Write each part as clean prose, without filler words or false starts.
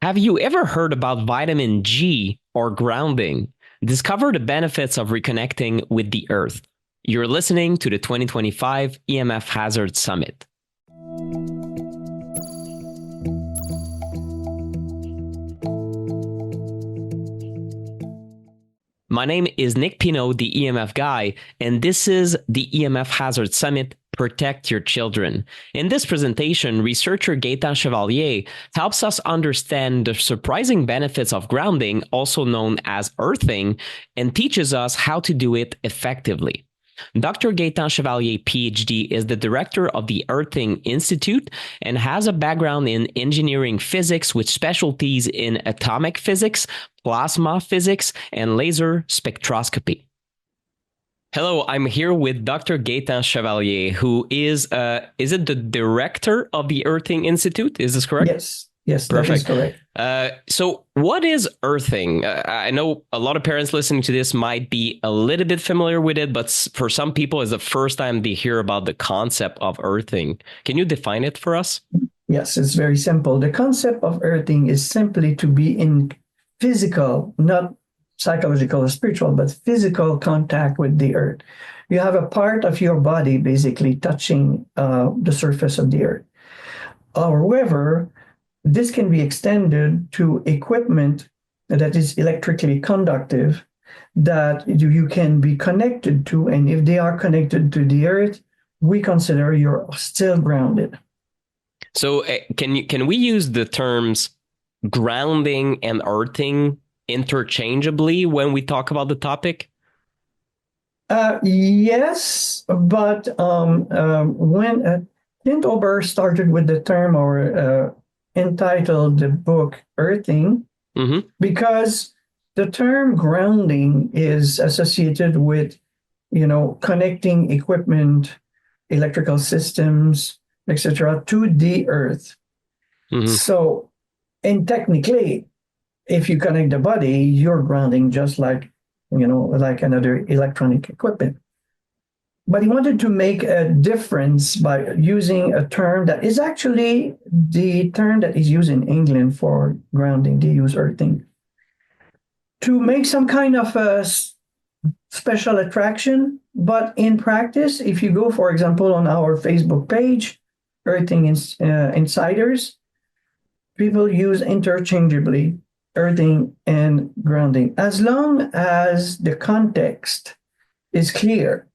Have you ever heard about vitamin G or grounding? Discover the benefits of reconnecting with the earth. You're listening to the 2025 EMF Hazard Summit. My name is Nick Pino, the EMF guy, and this is the EMF Hazard Summit, Protect Your Children. In this presentation, researcher Gaetan Chevalier helps us understand the surprising benefits of grounding, also known as earthing, and teaches us how to do it effectively. Dr. Gaetan Chevalier, PhD, is the director of the Earthing Institute and has a background in engineering physics with specialties in atomic physics, plasma physics, and laser spectroscopy. Hello, I'm here with Dr. Gaetan Chevalier, who is it the director of the Earthing Institute? Is this correct? Yes, Perfect. That is correct. So what is earthing? I know a lot of parents listening to this might be a little bit familiar with it, but for some people, it's the first time they hear about the concept of earthing. Can you define it for us? Yes, it's very simple. The concept of earthing is simply to be in physical, not psychological or spiritual, but physical contact with the earth. You have a part of your body basically touching the surface of the earth. However, this can be extended to equipment that is electrically conductive that you can be connected to. And if they are connected to the earth, we consider you're still grounded. So can we use the terms grounding and earthing interchangeably when we talk about the topic? Yes, but when Clint Ober started with the term or entitled the book Earthing, because the term grounding is associated with, connecting equipment, electrical systems, etc., to the earth. So, and technically, if you connect the body, you're grounding just like, like another electronic equipment. But he wanted to make a difference by using a term that is actually the term that is used in England for grounding. They use earthing to make some kind of a special attraction. But in practice, if you go, for example, on our Facebook page, Earthing Insiders, people use interchangeably earthing and grounding. As long as the context is clear,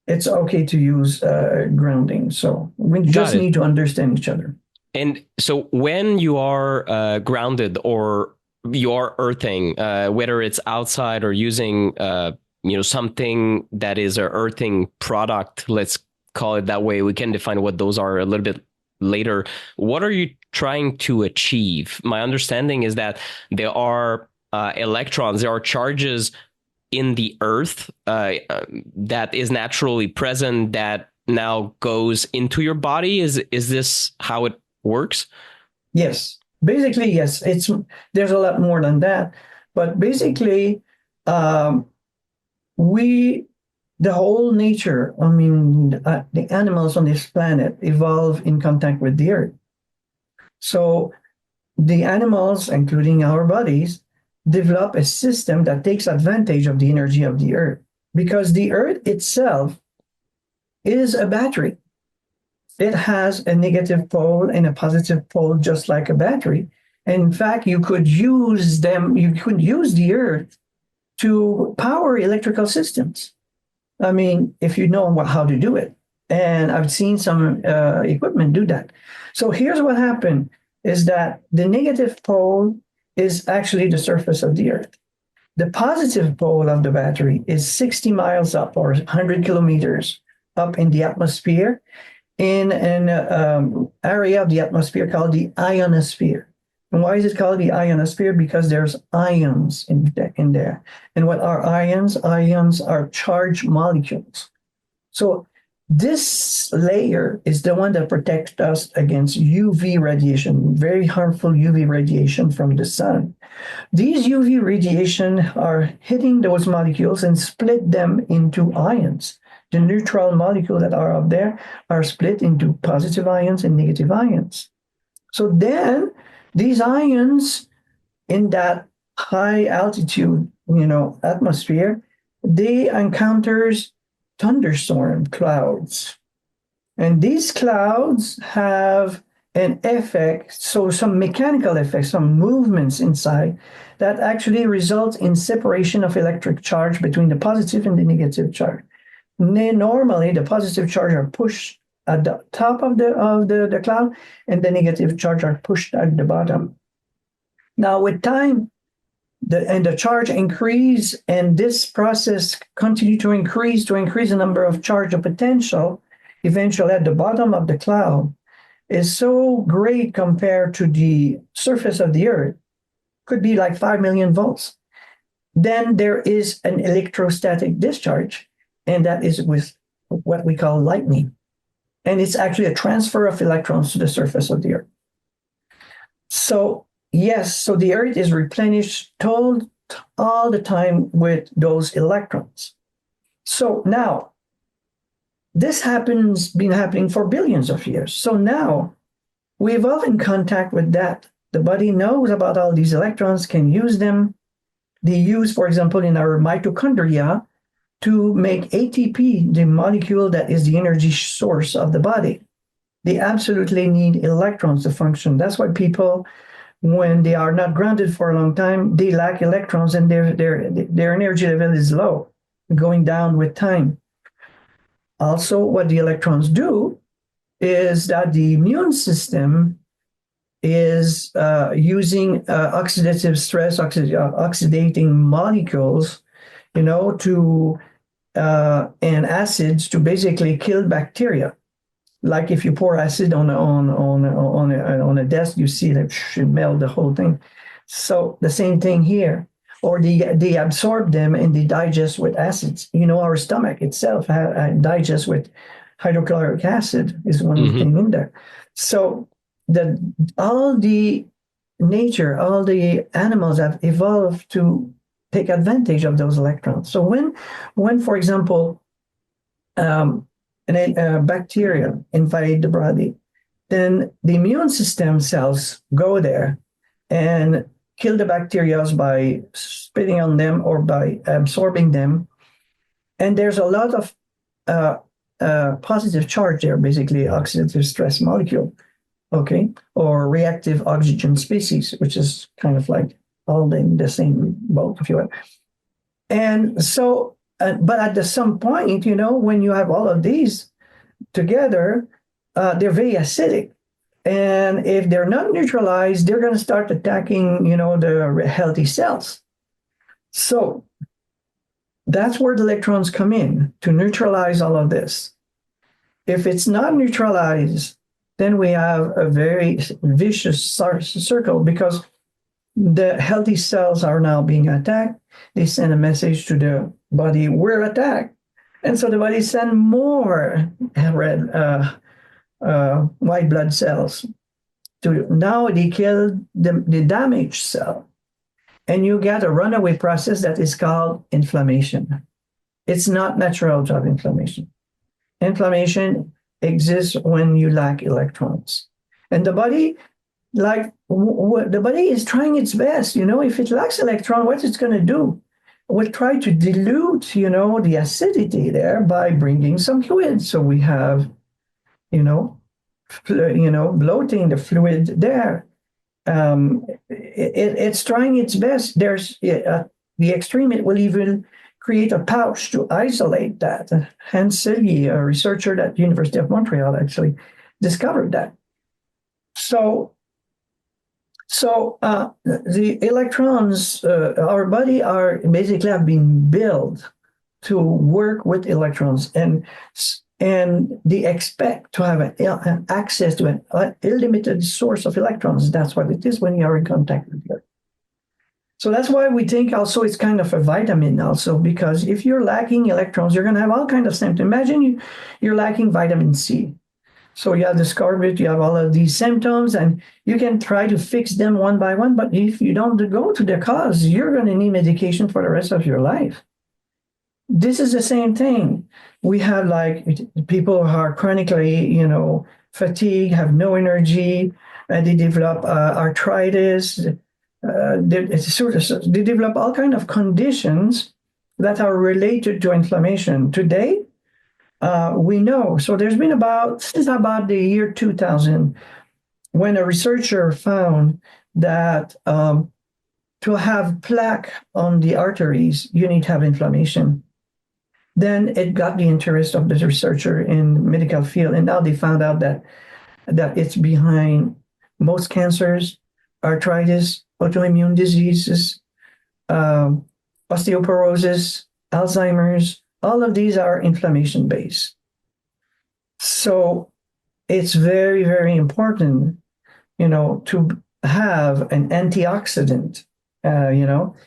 it's okay to use grounding. So we just need to understand each other. And so when you are grounded or you are earthing, whether it's outside or using something that is an earthing product, let's call it that way. We can define what those are a little bit later. What are you trying to achieve? My understanding is that there are electrons, there are charges in the earth that is naturally present that now goes into your body. Is this how it works? Yes, basically, yes. There's a lot more than that, but basically, the whole nature, the animals on this planet evolve in contact with the earth. So the animals, including our bodies, develop a system that takes advantage of the energy of the earth, because the earth itself is a battery. It has a negative pole and a positive pole, just like a battery. And in fact, you could use the earth to power electrical systems. If you know how to do it. And I've seen some equipment do that. So here's what happened, is that the negative pole is actually the surface of the earth. The positive pole of the battery is 60 miles up, or 100 kilometers up in the atmosphere, in an area of the atmosphere called the ionosphere. And why is it called the ionosphere? Because there's ions in there. And what are ions? Ions are charged molecules. So this layer is the one that protects us against UV radiation, very harmful UV radiation from the sun. These UV radiation are hitting those molecules and split them into ions. The neutral molecules that are up there are split into positive ions and negative ions. So then These ions in that high altitude, atmosphere, they encounters thunderstorm clouds. And these clouds have an effect, so some mechanical effects, some movements inside that actually result in separation of electric charge between the positive and the negative charge. Normally, the positive charge are pushed at the top of the cloud, and the negative charge are pushed at the bottom. Now, with time, the charge increase, and this process continue to increase the number of charge of potential, eventually at the bottom of the cloud, is so great compared to the surface of the Earth, could be like 5 million volts. Then there is an electrostatic discharge, and that is with what we call lightning. And it's actually a transfer of electrons to the surface of the Earth. So yes, so the Earth is replenished all the time with those electrons. So now, this been happening for billions of years. So now, we evolve in contact with that. The body knows about all these electrons, can use them. They use, for example, in our mitochondria, to make ATP, the molecule that is the energy source of the body. They absolutely need electrons to function. That's why people, when they are not grounded for a long time, they lack electrons, and their energy level is low, going down with time. Also, what the electrons do is that the immune system is using oxidative stress, oxidating molecules, and acids to basically kill bacteria. Like if you pour acid on a desk, you see that it melt the whole thing. So the same thing here. Or they absorb them and they digest with acids. Our stomach itself digests with hydrochloric acid is one thing in there. So all the animals have evolved to take advantage of those electrons. So when for example, bacteria invade the body, then the immune system cells go there and kill the bacteria by spitting on them or by absorbing them. And there's a lot of positive charge there, basically oxidative stress molecule, okay, or reactive oxygen species, which is kind of like all in the same boat, if you will. And so, but at some point, when you have all of these together, they're very acidic. And if they're not neutralized, they're going to start attacking, the healthy cells. So that's where the electrons come in to neutralize all of this. If it's not neutralized, then we have a very vicious circle, because the healthy cells are now being attacked. They send a message to the body, we're attacked. And so the body sends more white blood cells. Now they kill the damaged cell. And you get a runaway process that is called inflammation. It's not natural to have inflammation. Inflammation exists when you lack electrons. And the body, the body is trying its best. If it lacks electron, what it's going to do? We'll try to dilute, the acidity there by bringing some fluid. So we have, bloating the fluid there. It's trying its best. There's the extreme. It will even create a pouch to isolate that. Hans Selye, a researcher at the University of Montreal, actually discovered that. So the electrons, our body are basically have been built to work with electrons, and they expect to have an access to an unlimited source of electrons. That's what it is when you are in contact with the Earth. So that's why we think also it's kind of a vitamin also, because if you're lacking electrons, you're going to have all kinds of symptoms. Imagine you're lacking vitamin C. So you have discovered you have all of these symptoms, and you can try to fix them one by one. But if you don't go to the cause, you're going to need medication for the rest of your life. This is the same thing. We have people who are chronically, fatigued, have no energy, They develop arthritis. They develop all kind of conditions that are related to inflammation. Today, we know. So there's been since about the year 2000, when a researcher found that to have plaque on the arteries, you need to have inflammation. Then it got the interest of the researcher in the medical field, and now they found out that it's behind most cancers, arthritis, autoimmune diseases, osteoporosis, Alzheimer's. All of these are inflammation based. So it's very, very important, to have an antioxidant.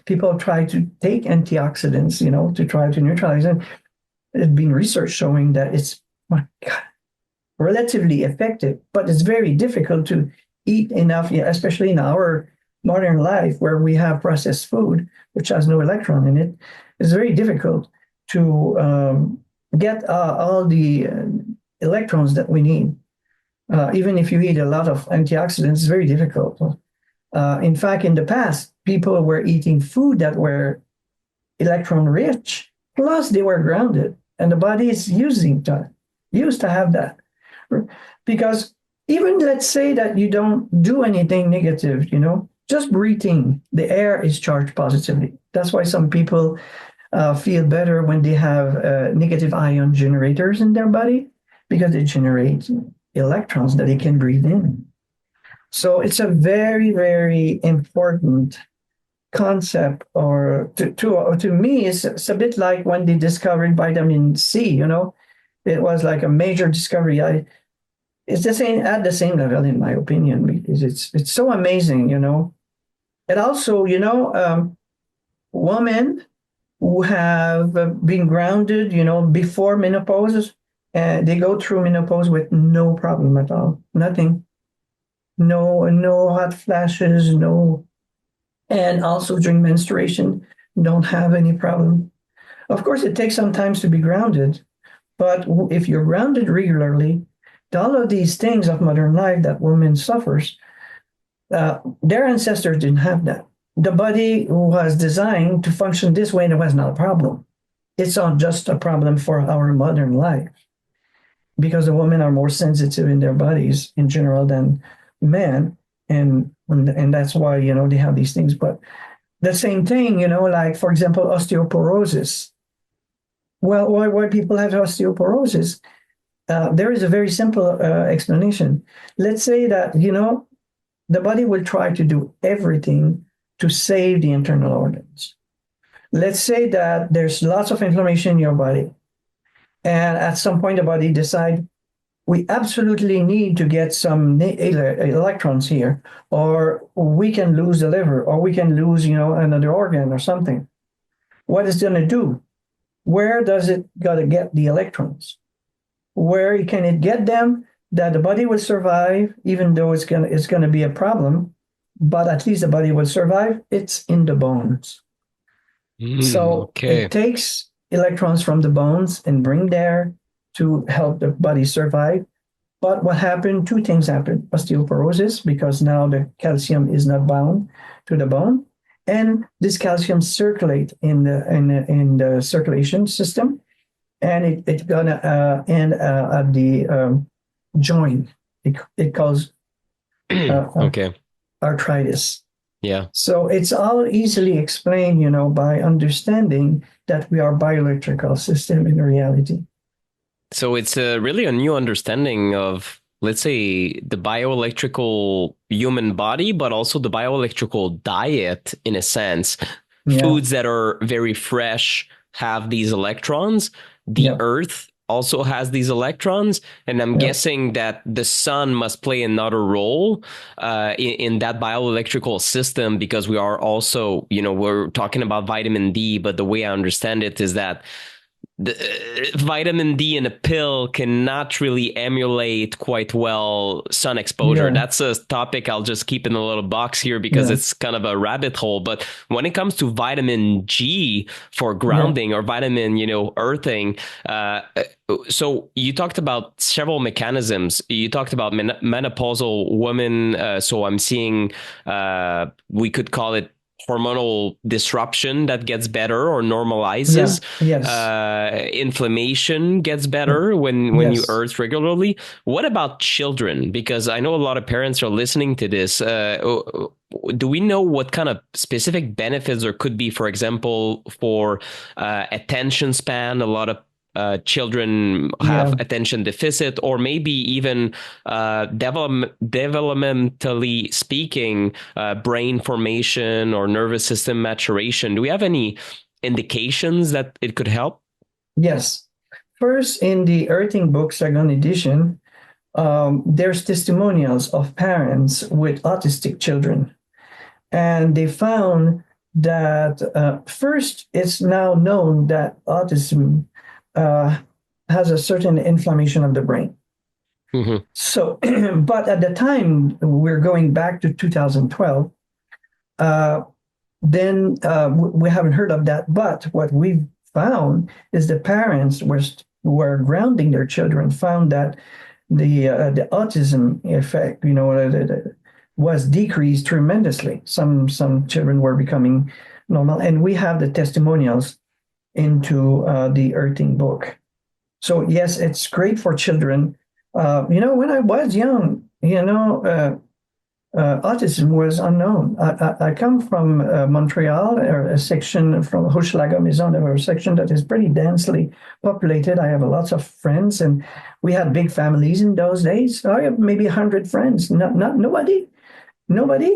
People try to take antioxidants, to try to neutralize it. There's been research showing that it's, my God, relatively effective, but it's very difficult to eat enough, especially in our modern life where we have processed food, which has no electron in it. It's very difficult to get all the electrons that we need. Even if you eat a lot of antioxidants, it's very difficult. In fact, in the past, people were eating food that were electron rich, plus they were grounded, and the body is used to have that. Because even let's say that you don't do anything negative, just breathing, the air is charged positively. That's why some people feel better when they have negative ion generators in their body, because they generate electrons that they can breathe in. So it's a very, very important concept, or to me, it's a bit like when they discovered vitamin C, it was like a major discovery. It's the same at the same level, in my opinion, because it's so amazing, And also, women who have been grounded, before menopause, they go through menopause with no problem at all, nothing, no hot flashes, no, and also during menstruation, don't have any problem. Of course, it takes some time to be grounded, but if you're grounded regularly, all of these things of modern life that women suffers, their ancestors didn't have that. The body was designed to function this way, and it was not a problem. It's not just a problem for our modern life, because the women are more sensitive in their bodies in general than men, and that's why they have these things. But the same thing, like for example, osteoporosis. Well, why people have osteoporosis? There is a very simple explanation. Let's say that the body will try to do everything to save the internal organs. Let's say that there's lots of inflammation in your body, and at some point the body decides, we absolutely need to get some electrons here, or we can lose the liver, or we can lose another organ or something. What is it going to do? Where does it got to get the electrons? Where can it get them that the body will survive, even though it's gonna be a problem, but at least the body will survive? It's in the bones. So it takes electrons from the bones and bring there to help the body survive. But what happened? Two things happened: osteoporosis, because now the calcium is not bound to the bone, and this calcium circulate in the circulation system, and it's gonna end at the joint. It causes arthritis. Yeah. So it's all easily explained, by understanding that we are bioelectrical system in reality. So it's really a new understanding of, let's say, the bioelectrical human body, but also the bioelectrical diet, in a sense. Yeah. Foods that are very fresh have these electrons. The earth also has these electrons, and I'm guessing that the sun must play another role in that bioelectrical system, because we are also, we're talking about vitamin D, but the way I understand it is that vitamin D in a pill cannot really emulate quite well sun exposure. Yeah, That's a topic I'll just keep in a little box here because yeah, it's kind of a rabbit hole. But when it comes to vitamin G for yeah, grounding or vitamin, earthing, so you talked about several mechanisms. You talked about menopausal women. So I'm seeing, we could call it hormonal disruption that gets better or yeah, normalizes. yes, Inflammation gets yeah, better when you yes. earth regularly. What about children? Because I know a lot of parents are listening to this. Do we know what kind of specific benefits there could be, for example, for attention span? A lot of children have Yeah. attention deficit, or maybe even developmentally speaking, brain formation or nervous system maturation. Do we have any indications that it could help? Yes. First, in the Earthing Book Second Edition, there's testimonials of parents with autistic children. And they found that first, it's now known that autism uh, has a certain inflammation of the brain. Mm-hmm. So, but at the time, we're going back to 2012, uh, then we haven't heard of that. But what we've found is the parents were grounding their children, found that the autism effect, was decreased tremendously. Some children were becoming normal, and we have the testimonials into the Earthing book. So yes, it's great for children. When I was young, autism was unknown. I come from Montreal, or a section from Hochelaga Maison, or a section that is pretty densely populated. I have lots of friends, and we had big families in those days. I have maybe 100 friends. Nobody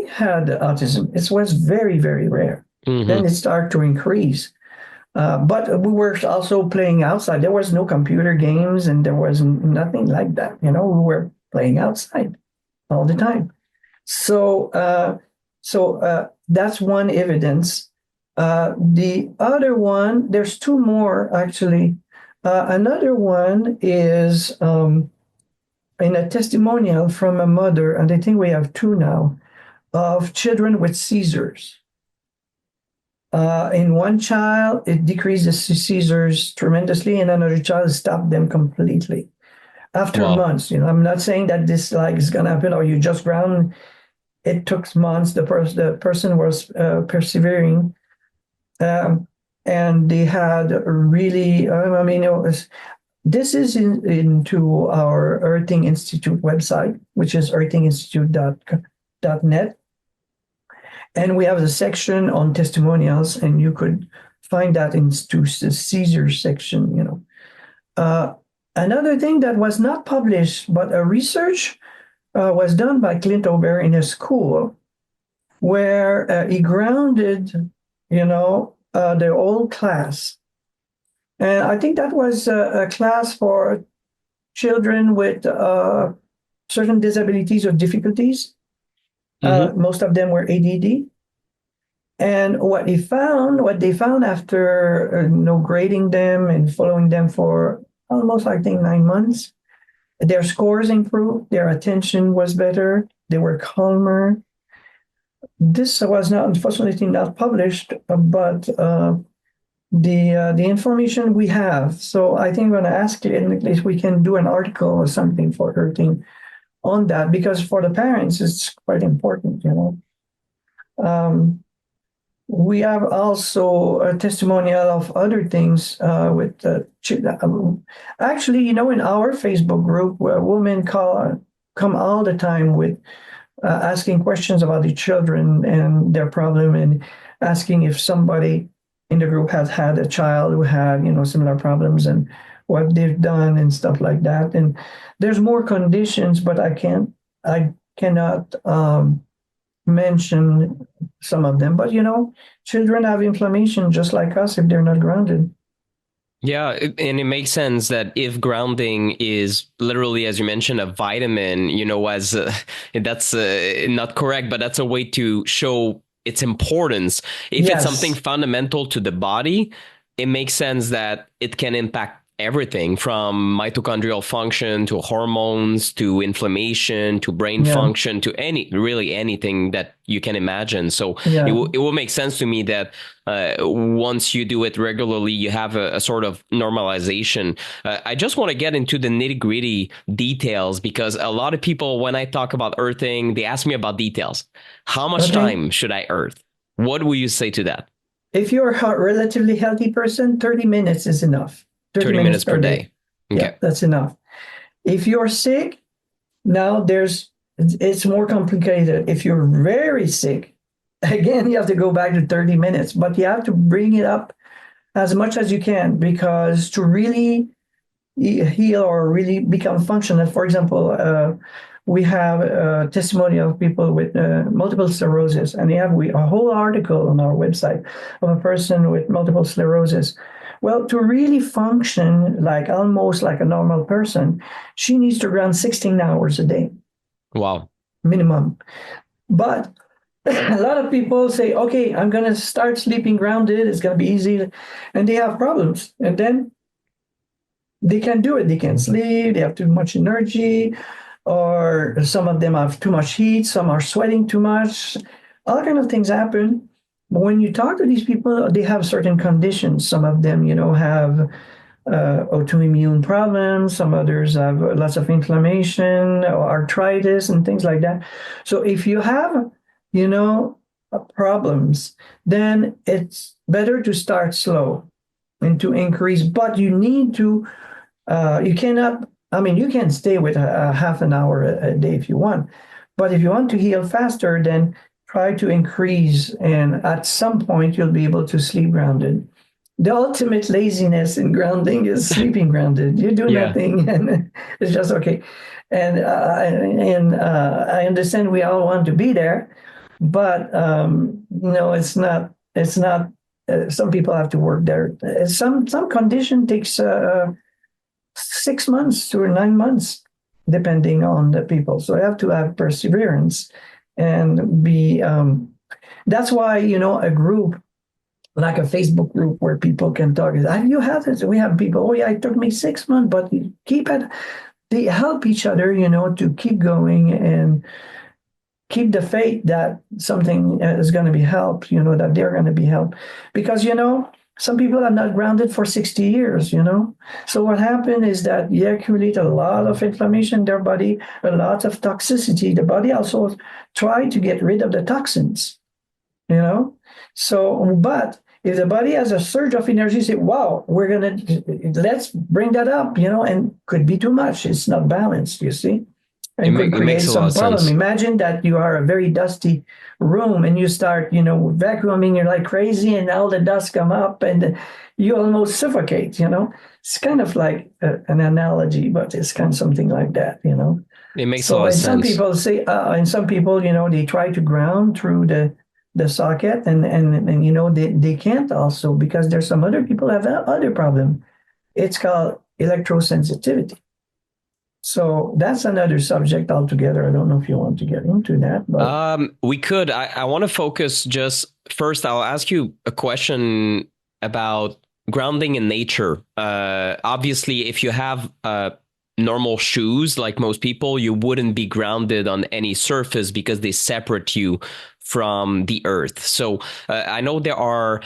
had autism. It was very, very rare. Then Mm-hmm. it started to increase. But we were also playing outside. There was no computer games, and there was nothing like that. We were playing outside all the time. So that's one evidence. The other one, there's two more actually. Another one is in a testimonial from a mother, and I think we have two now, of children with seizures. In one child, it decreased the seizures tremendously, and another child stopped them completely after Wow. months. I'm not saying that this is going to happen or you just ground. It took months. The person was persevering, and they had really. This is into our Earthing Institute website, which is earthinginstitute.net. And we have a section on testimonials, and you could find that into the Caesar section. Another thing that was not published, but a research was done by Clint Ober in a school where he grounded, the whole class. And I think that was a class for children with certain disabilities or difficulties. Mm-hmm. Most of them were ADD. And what they found after grading them and following them for almost, I think, 9 months, their scores improved, their attention was better, they were calmer. This was not, unfortunately, not published, but the information we have. So I think I'm going to ask Clayton if we can do an article or something for Earthing on that, because for the parents, it's quite important. We have also a testimonial of other things with actually, in our Facebook group, where women come all the time with asking questions about the children and their problem, and asking if somebody in the group has had a child who had similar problems and what they've done and stuff like that. And there's more conditions, but I cannot mention some of them. But children have inflammation just like us if they're not grounded. Yeah, and it makes sense that if grounding is literally, as you mentioned, a vitamin, as that's not correct, but that's a way to show its importance. If it's something Yes. fundamental to the body, it makes sense that it can impact everything from mitochondrial function to hormones to inflammation to brain Yeah, function to really anything that you can imagine. So yeah. it will make sense to me that once you do it regularly, you have a sort of normalization. I just want to get into the nitty gritty details because a lot of people, when I talk about earthing, they ask me about details. How much Okay. time should I earth? What will you say to that? If you're a relatively healthy person, 30 minutes is enough. 30 30 minutes minutes per per day. day. Yeah, Okay. that's enough. If you're sick, now it's more complicated. If you're very sick, again, you have to go back to 30 minutes, but you have to bring it up as much as you can because to really heal or really become functional, for example, we have a testimony of people with multiple sclerosis, and we have a whole article on our website of a person with multiple sclerosis. Well, to really function like almost like a normal person, she needs to run 16 hours a day Wow. minimum. But a lot of people say, okay, I'm going to start sleeping grounded. It's going to be easy. And they have problems. And then they can't do it. They can't sleep. They have too much energy, or some of them have too much heat. Some are sweating too much. All kind of things happen. But when you talk to these people, they have certain conditions. Some of them, have autoimmune problems. Some others have lots of inflammation or arthritis and things like that. So if you have, problems, then it's better to start slow and to increase. But you need to you cannot, I mean, you can stay with a half an hour a day if you want. But if you want to heal faster, then try to increase. And at some point, you'll be able to sleep grounded. The ultimate laziness in grounding is sleeping grounded. You do Yeah. nothing and it's just okay. And I understand we all want to be there, but it's not. Some people have to work there. Some condition takes 6 months to 9 months, depending on the people. So you have to have perseverance and be. That's why a group like a Facebook group where people can talk. Have you had it? We have people. Oh yeah, it took me 6 months, but keep it. They help each other, to keep going and keep the faith that something is going to be helped, that they're going to be helped. Because, some people are not grounded for 60 years, So what happened is that you accumulate a lot of inflammation in their body, a lot of toxicity. The body also try to get rid of the toxins, So, but if the body has a surge of energy, say, wow, let's bring that up, and could be too much. It's not balanced, you see? And could It makes create a lot some of problem. sense. Imagine that you are a very dusty room and you start, vacuuming it like crazy, and all the dust come up and you almost suffocate. It's kind of like an analogy, but it's kind of something like that. It makes a So, lot of and some sense. people say, and some people, they try to ground through the socket, and they can't also because there's some other people have other problem. It's called electrosensitivity. So that's another subject altogether. I don't know if you want to get into that, but We could. I want to focus just first. I'll ask you a question about grounding in nature. Obviously, if you have normal shoes, like most people, you wouldn't be grounded on any surface because they separate you from the earth. So I know there are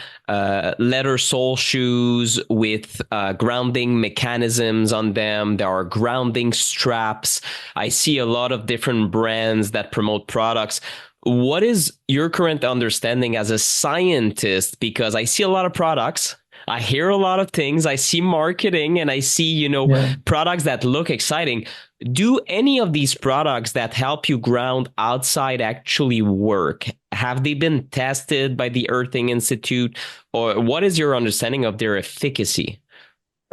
leather sole shoes with grounding mechanisms on them. There are grounding straps. I see a lot of different brands that promote products. What is your current understanding as a scientist? Because I see a lot of products. I hear a lot of things. I see marketing and I see, yeah. products that look exciting. Do any of these products that help you ground outside actually work? Have they been tested by the Earthing Institute? Or what is your understanding of their efficacy?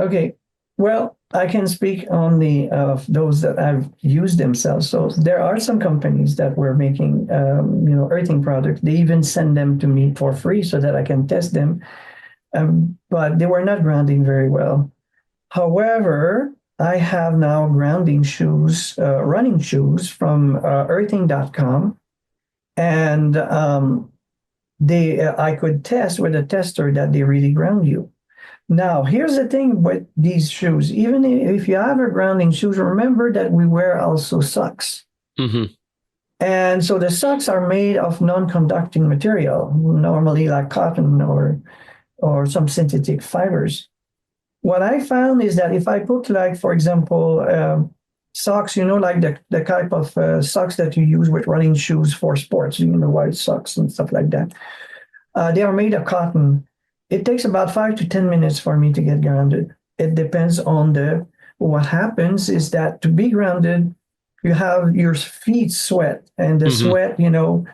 Okay. Well, I can speak only of those that have used themselves. So there are some companies that were making, earthing products. They even send them to me for free so that I can test them. But they were not grounding very well. However, I have now grounding shoes, running shoes from earthing.com. And I could test with a tester that they really ground you. Now, here's the thing with these shoes. Even if you have a grounding shoes, remember that we wear also socks. Mm-hmm. And so the socks are made of non-conducting material, normally like cotton or some synthetic fibers. What I found is that if I put, like, for example, socks, like the type of socks that you use with running shoes for sports, white socks and stuff like that. They are made of cotton. It takes about 5 to 10 minutes for me to get grounded. It depends on what happens is that to be grounded, you have your feet sweat, and the Mm-hmm. sweat,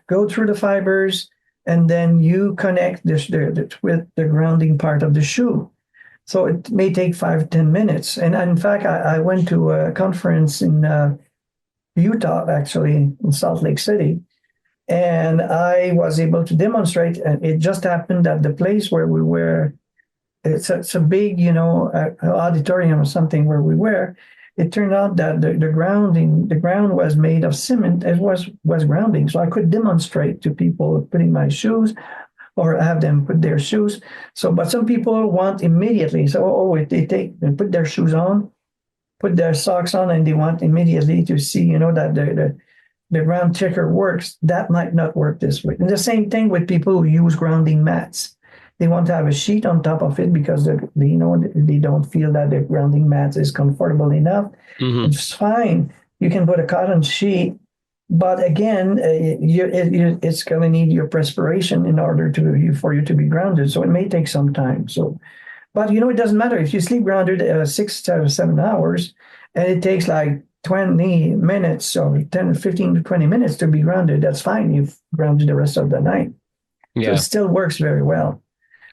go through the fibers, and then you connect with the grounding part of the shoe. So it may take 5 to 10 minutes. And in fact, I went to a conference in Utah, actually, in Salt Lake City, and I was able to demonstrate. And it just happened that the place where we were, it's a big, auditorium or something where we were. It turned out that the ground was made of cement. It was grounding, so I could demonstrate to people putting my shoes or have them put their shoes. So, but some people want immediately. So, they put their shoes on, put their socks on, and they want immediately to see, that the ground checker works. That might not work this way. And the same thing with people who use grounding mats. They want to have a sheet on top of it because they don't feel that the grounding mat is comfortable enough. Mm-hmm. It's fine. You can put a cotton sheet, but again, it's going to need your perspiration in order for you to be grounded. So it may take some time. So, but it doesn't matter if you sleep grounded 6 to 7 hours, and it takes like 20 minutes or 10, 15 to 20 minutes to be grounded. That's fine. You've grounded the rest of the night. So it Yeah. still works very well.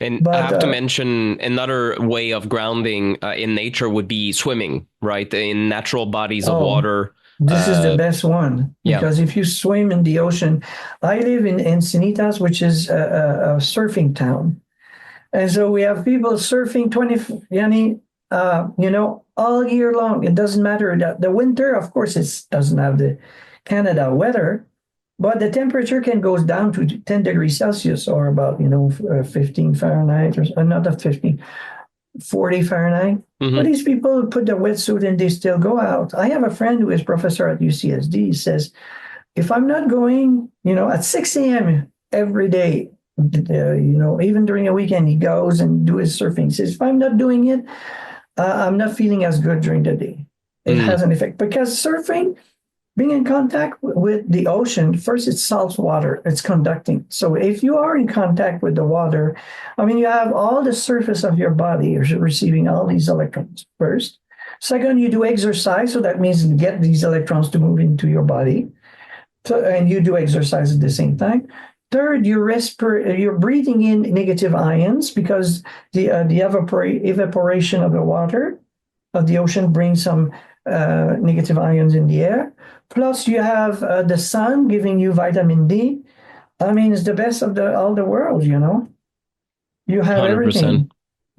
And I But have to mention another way of grounding in nature would be swimming, right? In natural bodies of oh, water. this is the Uh, best one yeah. because if you swim in the ocean, I live in Encinitas, which is a surfing town. And so we have people surfing 20, all year long. It doesn't matter that the winter, of course, it doesn't have the Canada weather, but the temperature can go down to 10 degrees Celsius or about, 15 Fahrenheit or not 15, 40 Fahrenheit. But Mm-hmm. these people put the wetsuit and they still go out. I have a friend who is professor at UCSD. He says, if I'm not going, at 6 a.m. every day, even during a weekend, he goes and do his surfing. He says, if I'm not doing it, I'm not feeling as good during the day. It Mm. has an effect because surfing, being in contact with the ocean, first it's salt water, it's conducting. So if you are in contact with the water, you have all the surface of your body, you're receiving all these electrons first. Second, you do exercise, so that means you get these electrons to move into your body. So, and you do exercise at the same time. Third, you're breathing in negative ions because the evaporation of the water of the ocean brings some negative ions in the air. Plus, you have the sun giving you vitamin D. It's the best of all the world. You have 100%. everything,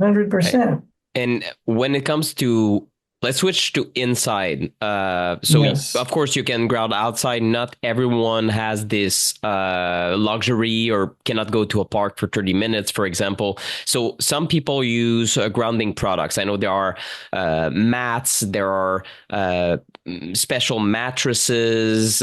100%. And when it comes to, let's switch to inside. Yes. Of course, you can ground outside. Not everyone has this luxury or cannot go to a park for 30 minutes, for example. So some people use grounding products. I know there are mats, there are special mattresses,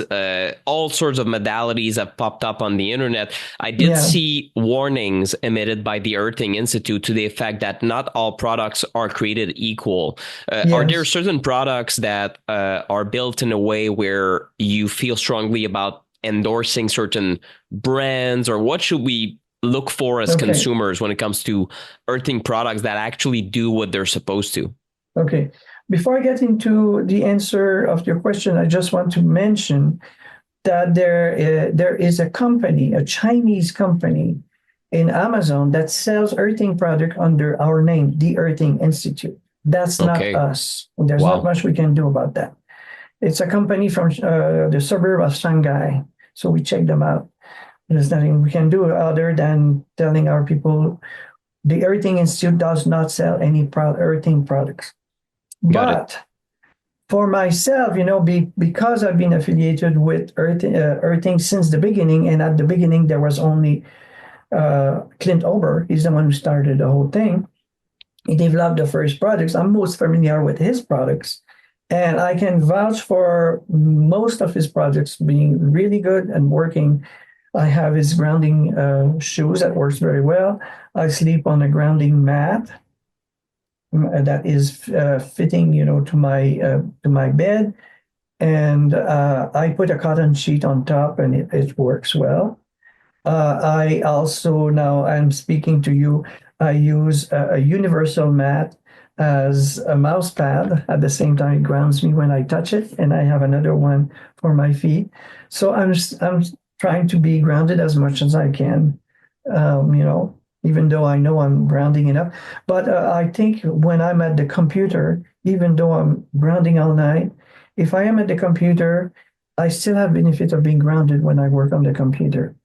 all sorts of modalities have popped up on the internet. I did Yeah. see warnings emitted by the Earthing Institute to the effect that not all products are created equal. Are there Yes. certain products that are built in a way where you feel strongly about endorsing certain brands, or what should we look for as Okay. consumers when it comes to earthing products that actually do what they're supposed to? Okay. Before I get into the answer of your question, I just want to mention that there is a company, a Chinese company in Amazon that sells earthing product under our name, the Earthing Institute. That's not Okay. us. There's not Wow. much we can do about that. It's a company from the suburb of Shanghai. So we check them out. There's nothing we can do other than telling our people the Earthing Institute does not sell any earthing products. Got it. But for myself, because I've been affiliated with Earthing since the beginning, and at the beginning there was only Clint Ober. He's the one who started the whole thing. He developed the first products. I'm most familiar with his products, and I can vouch for most of his products being really good and working. I have his grounding shoes that works very well. I sleep on a grounding mat that is fitting, to my bed, and I put a cotton sheet on top, and it works well. I also, now I'm speaking to you, I use a universal mat as a mouse pad. At the same time, it grounds me when I touch it, and I have another one for my feet. So I'm trying to be grounded as much as I can, even though I know I'm grounding enough. But I think when I'm at the computer, even though I'm grounding all night, if I am at the computer, I still have benefit of being grounded when I work on the computer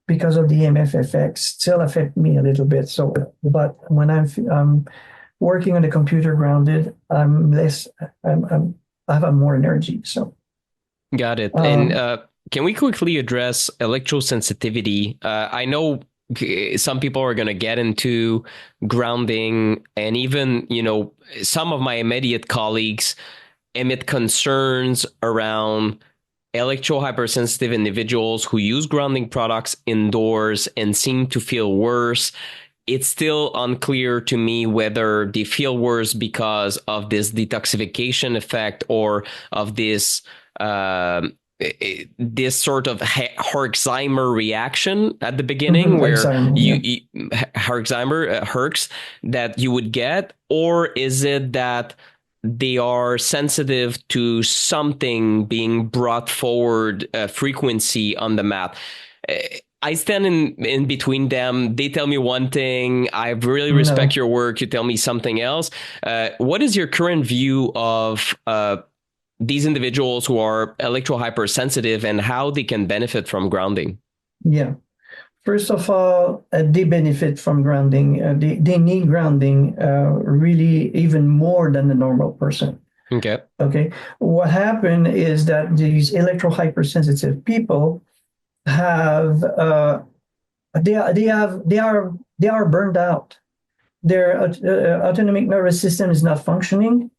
because of the EMF effects still affect me a little bit. So, but when I'm working on the computer grounded, I'm less, I have more energy. So, Got it. And um, can we quickly address electrosensitivity? I know some people are going to get into grounding, and even, some of my immediate colleagues emit concerns around electro hypersensitive individuals who use grounding products indoors and seem to feel worse. It's still unclear to me whether they feel worse because of this detoxification effect or of this this sort of Herxheimer reaction at the beginning, where Alzheimer, yeah. Herx that you would get, or is it that they are sensitive to something being brought forward, frequency on the map? I stand in between them. They tell me one thing. I really respect No, your work. You tell me something else. What is your current view of these individuals who are electro hypersensitive and how they can benefit from grounding? yeah. First of all, they benefit from grounding. They need grounding really even more than the normal person. Okay. Okay. What happened is that these electro hypersensitive people have they are burned out. Their autonomic nervous system is not functioning.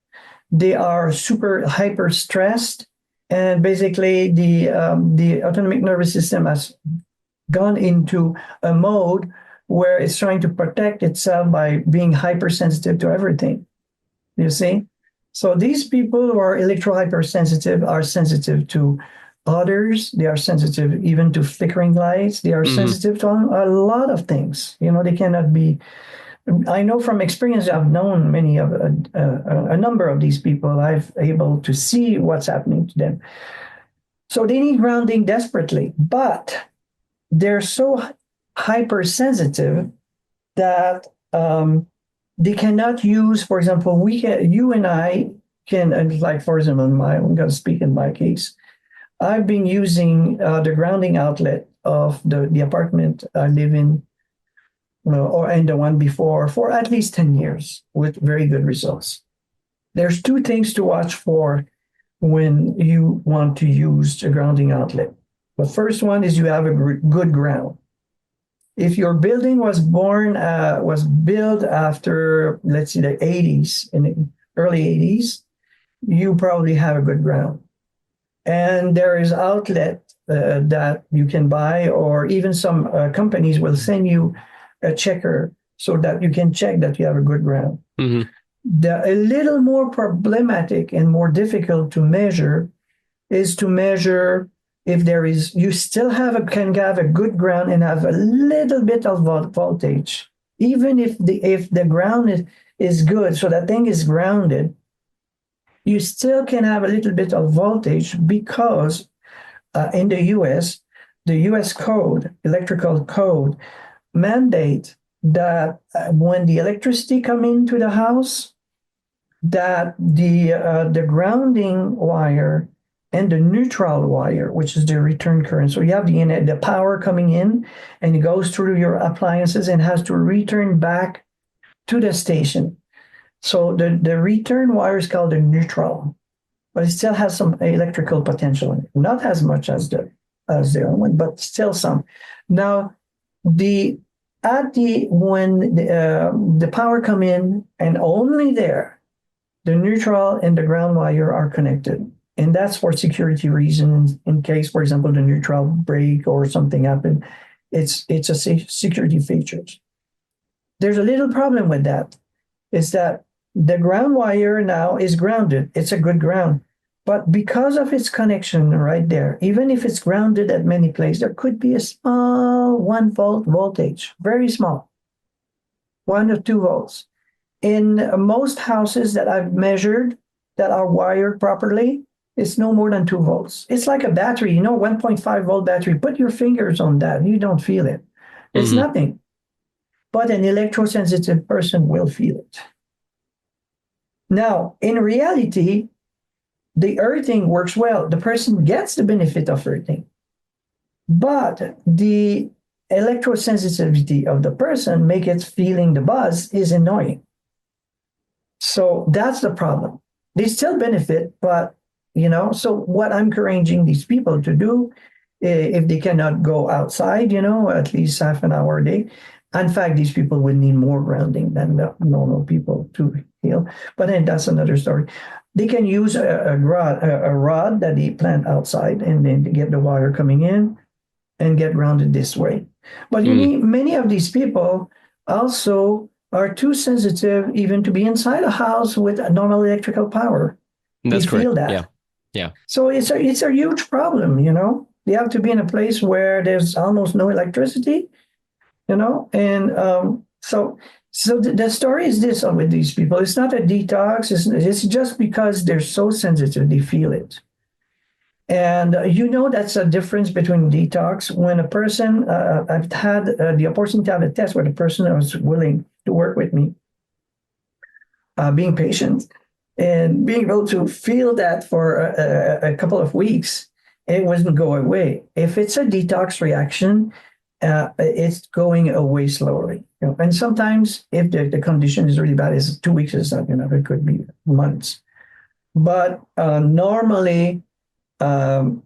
They are super hyper stressed, and basically the autonomic nervous system has gone into a mode where it's trying to protect itself by being hypersensitive to everything. You see? So these people who are electro hypersensitive are sensitive to others. They are sensitive even to flickering lights. They are Mm-hmm. sensitive to a lot of things. They cannot be. I know from experience. I've known many of a number of these people. I've able to see what's happening to them. So they need grounding desperately, but they're so hypersensitive that they cannot use, for example, you and I can, like, for example, I'm going to speak in my case. I've been using the grounding outlet of the apartment I live in, and the one before, for at least 10 years with very good results. There's two things to watch for when you want to use a grounding outlet. The first one is you have a good ground. If your building was built after, let's say, the 80s, in the early 80s, you probably have a good ground. And there is outlet that you can buy, or even some companies will send you a checker so that you can check that you have a good ground. Mm-hmm. A little more problematic and more difficult to measure is to measure if you still can have a good ground and have a little bit of voltage, even if the ground is good, so that thing is grounded, you still can have a little bit of voltage because in the U.S. code, electrical code, mandate that when the electricity come into the house, that the grounding wire and the neutral wire, which is the return current. So you have the power coming in, and it goes through your appliances and has to return back to the station. So the return wire is called the neutral, but it still has some electrical potential in it. Not as much as the other one, but still some. Now, the when the power come in, and only there, the neutral and the ground wire are connected. And that's for security reasons. In case, for example, the neutral break or something happen, it's a security features. There's a little problem with that. Is that the ground wire now is grounded. It's a good ground. But because of its connection right there, even if it's grounded at many places, there could be a small 1 volt voltage, very small, 1 or 2 volts. In most houses that I've measured that are wired properly, it's no more than 2 volts. It's like a battery, 1.5 volt battery. Put your fingers on that. You don't feel it. It's nothing. But an electrosensitive person will feel it. Now, in reality, the earthing works well. The person gets the benefit of earthing. But the electrosensitivity of the person make it feeling the buzz is annoying. So that's the problem. They still benefit, but, so what I'm encouraging these people to do, if they cannot go outside, at least half an hour a day. In fact, these people would need more grounding than the normal people to heal. But then that's another story. They can use a rod that they plant outside and then get the wire coming in and get grounded this way. But many of these people also are too sensitive even to be inside a house with a normal electrical power. That's they correct. feel that. Yeah. So it's a huge problem, They have to be in a place where there's almost no electricity, and so the story is this with these people. It's not a detox. It's just because they're so sensitive, they feel it. And that's a difference between detox. When a person, I've had the opportunity to have a test where the person was willing to work with me, being patient and being able to feel that for a couple of weeks, it wasn't go away. If it's a detox reaction, it's going away slowly. And sometimes if the condition is really bad, it's 2 weeks, it's not enough. It could be months. But normally, when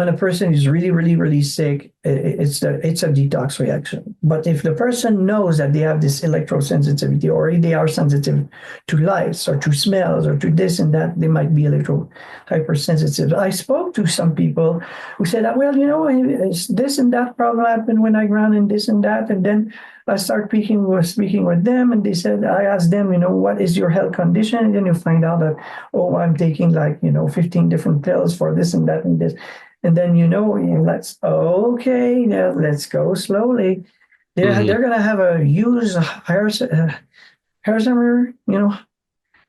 a person is really, really, really sick, it's a detox reaction. But if the person knows that they have this electrosensitivity, or they are sensitive to lights or to smells or to this and that, they might be hypersensitive. I spoke to some people who said, well, this and that problem happened when I ground and this and that. And then I started speaking with them, and they said, I asked them, what is your health condition? And then you find out that, I'm taking 15 different pills for this and that and this. And then, let's go slowly. They're going to have a huge Herxheimer,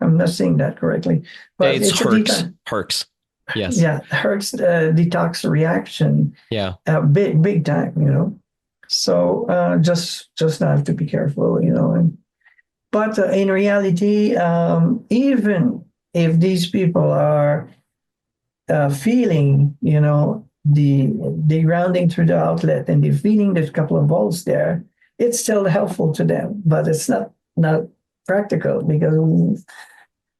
I'm not saying that correctly. But it's Herx. Yes. Yeah, Herx detox reaction. Yeah. Big time, So just have to be careful, But in reality, even if these people are feeling, the grounding through the outlet and they're feeling there's a couple of volts there, it's still helpful to them, but it's not practical, because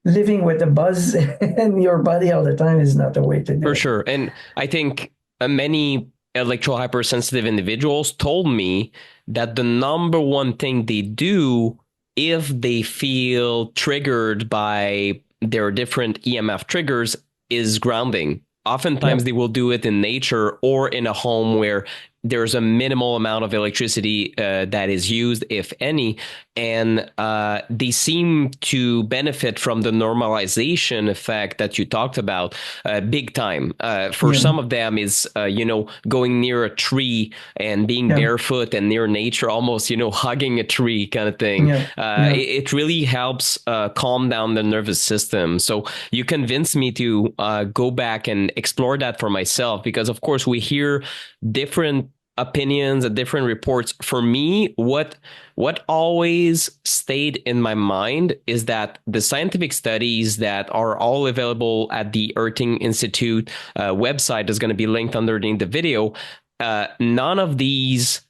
living with a buzz in your body all the time is not the way to do it. For sure. And I think many electro-hypersensitive individuals told me that the number one thing they do if they feel triggered by their different EMF triggers is grounding. Oftentimes they will do it in nature or in a home where there's a minimal amount of electricity that is used, if any, and they seem to benefit from the normalization effect that you talked about big time. For some of them is, going near a tree and being barefoot and near nature, almost, hugging a tree kind of thing. It really helps calm down the nervous system. So you convinced me to go back and explore that for myself, because, of course, we hear different opinions and different reports. For me, what always stayed in my mind is that the scientific studies that are all available at the Earthing Institute website is going to be linked underneath the video. None of these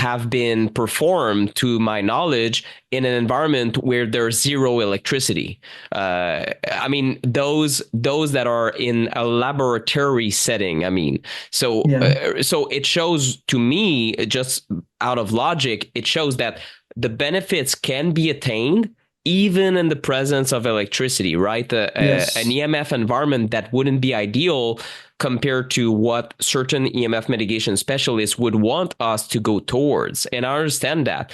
have been performed, to my knowledge, in an environment where there's zero electricity. I mean, those that are in a laboratory setting. I mean, so Yeah. so it shows to me, just out of logic, it shows that the benefits can be attained even in the presence of electricity, right? An Yes. EMF environment that wouldn't be ideal compared to what certain EMF mitigation specialists would want us to go towards. And I understand that.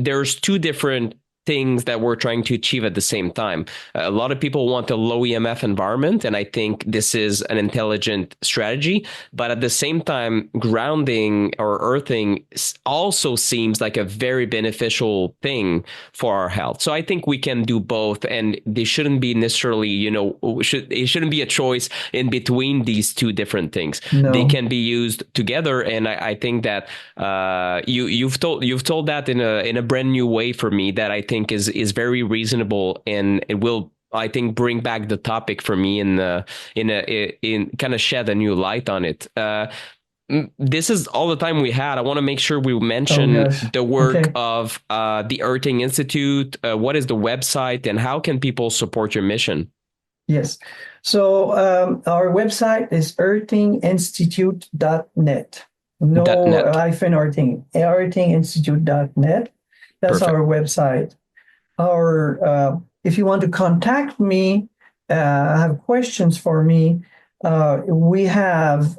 There's two different things that we're trying to achieve at the same time. A lot of people want a low EMF environment, and I think this is an intelligent strategy. But at the same time, grounding or earthing also seems like a very beneficial thing for our health. So I think we can do both, and they shouldn't be necessarily, it shouldn't be a choice in between these two different things. They No. can be used together, and I think that you've told that in a brand new way for me that I think is very reasonable, and it will, I think, bring back the topic for me in kind of shed a new light on it. This is all the time we had. I want to make sure we Oh mention gosh. the work Okay. of the Earthing Institute. What is the website, and how can people support your mission? Yes. So our website is earthinginstitute.net. No .net. hyphen earthing. Earthinginstitute.net. That's Perfect. our website. If you want to contact me, have questions for me, we have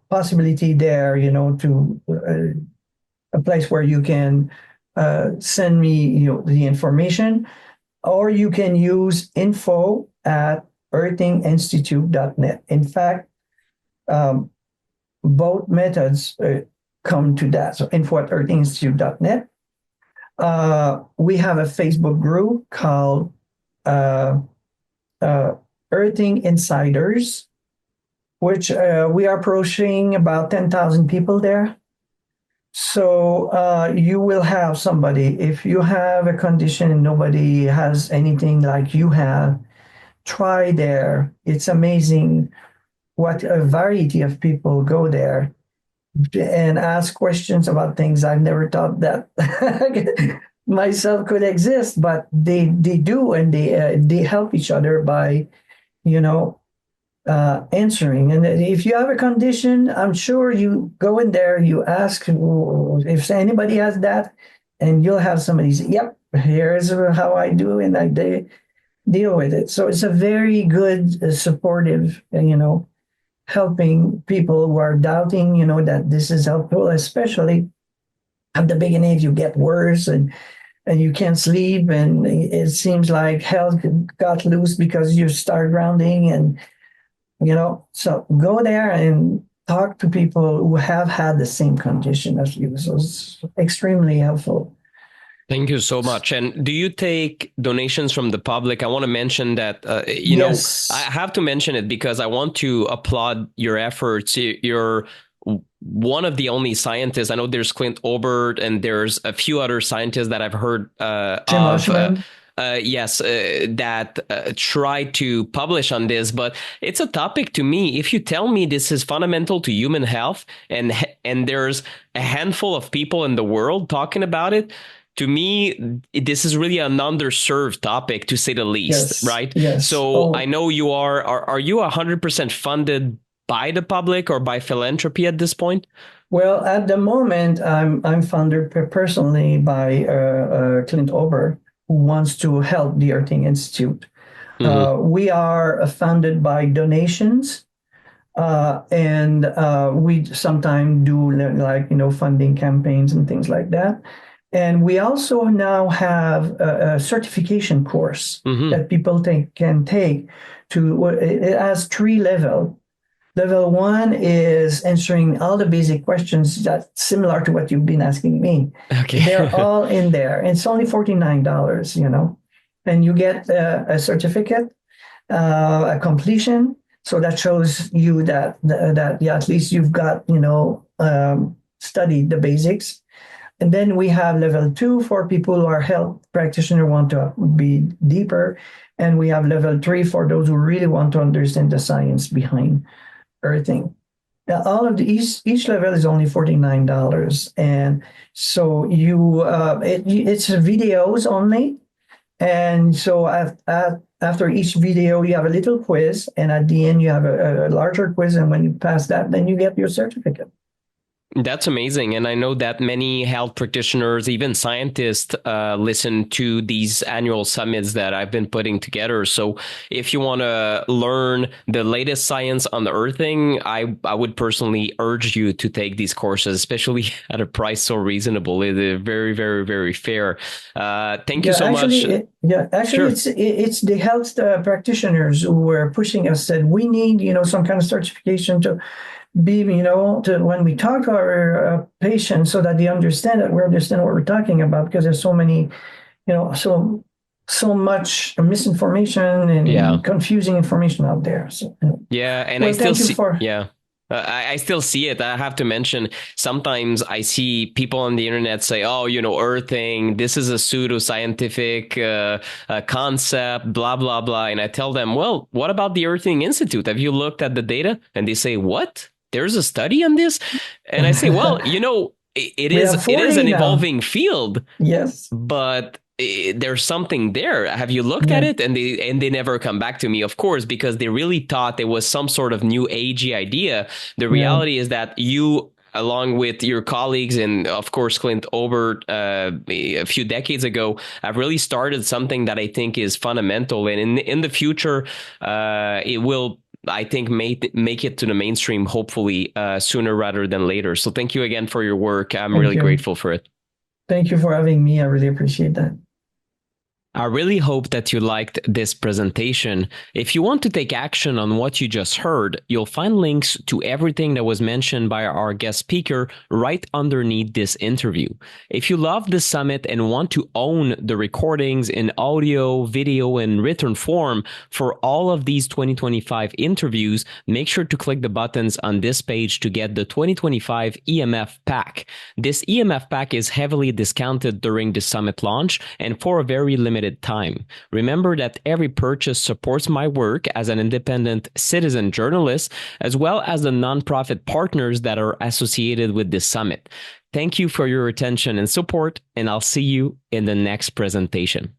possibility there, to a place where you can send me, the information, or you can use info@earthinginstitute.net. In fact, um, both methods come to that. So info@earthinginstitute.net. We have a Facebook group called uh, Earthing Insiders, which we are approaching about 10,000 people there. So you will have somebody, if you have a condition and nobody has anything like you have, try there. It's amazing what a variety of people go there and ask questions about things I've never thought that myself could exist, but they do, and they help each other by, you know answering. And if you have a condition, I'm sure you go in there, you ask if anybody has that, and you'll have somebody say, "Yep, here's how I do," and they deal with it. So it's a very good, supportive, helping people who are doubting, that this is helpful, especially at the beginning. If you get worse and you can't sleep, and it seems like hell got loose because you start grounding, and so go there and talk to people who have had the same condition as you. So it's extremely helpful. Thank you so much. And do you take donations from the public? I want to mention that, I Yes. have to mention it because I want to applaud your efforts. You're one of the only scientists. I know there's Clint Obert and there's a few other scientists that I've heard Tim of. Oshman. Yes, that try to publish on this, but it's a topic to me. If you tell me this is fundamental to human health, and there's a handful of people in the world talking about it, to me, this is really an underserved topic, to say the least, Yes. right? Yes. So I Oh, know you are you 100% funded by the public or by philanthropy at this point? well, at the moment, I'm funded personally by Clint Ober, who wants to help the Earthing Institute. Mm-hmm. We are funded by donations, and we sometimes do like funding campaigns and things like that. And we also now have a certification course Mm-hmm. that people can take. It has 3 levels. Level one is answering all the basic questions that similar to what you've been asking me. They're Okay. all in there. It's only $49, and you get a certificate, a completion. So that shows you that yeah, at least you've got studied the basics. And then we have level two for people who are health practitioner, want to be deeper, and we have level three for those who really want to understand the science behind earthing. All of the each level is only $49, and so it's videos only. And so after each video, you have a little quiz, and at the end, you have a larger quiz. And when you pass that, then you get your certificate. That's amazing. And I know that many health practitioners, even scientists, listen to these annual summits that I've been putting together. So if you want to learn the latest science on the earthing, I would personally urge you to take these courses, especially at a price so reasonable. It is very, very, very fair. Thank you so much. Actually, Sure. it's the health practitioners who were pushing us, said we need, some kind of certification to be, to when we talk to our patients, so that they understand that we understand what we're talking about, because there's so many, so much misinformation and confusing information out there. So, yeah, and well, I still thank you see, for. yeah. I still see it. I have to mention, sometimes I see people on the internet say, oh, earthing, this is a pseudoscientific concept, blah, blah, blah. And I tell them, well, what about the Earthing Institute? Have you looked at the data? And they say, what? There's a study on this? And I say, well, it We is have an 40 now. evolving field, Yes. but there's something there. Have you looked at it? And they never come back to me, of course, because they really thought it was some sort of new agey idea. The reality is that you, along with your colleagues and of course Clint Ober, a few decades ago, have really started something that I think is fundamental, and in the future, it will, I think, make it to the mainstream, hopefully sooner rather than later. So thank you again for your work. I'm really grateful for it. Thank you for having me. I really appreciate that. I really hope that you liked this presentation. If you want to take action on what you just heard, you'll find links to everything that was mentioned by our guest speaker right underneath this interview. If you love this summit and want to own the recordings in audio, video, and written form for all of these 2025 interviews, make sure to click the buttons on this page to get the 2025 EMF Pack. This EMF Pack is heavily discounted during the summit launch and for a very limited time. Remember that every purchase supports my work as an independent citizen journalist, as well as the nonprofit partners that are associated with this summit. Thank you for your attention and support, and I'll see you in the next presentation.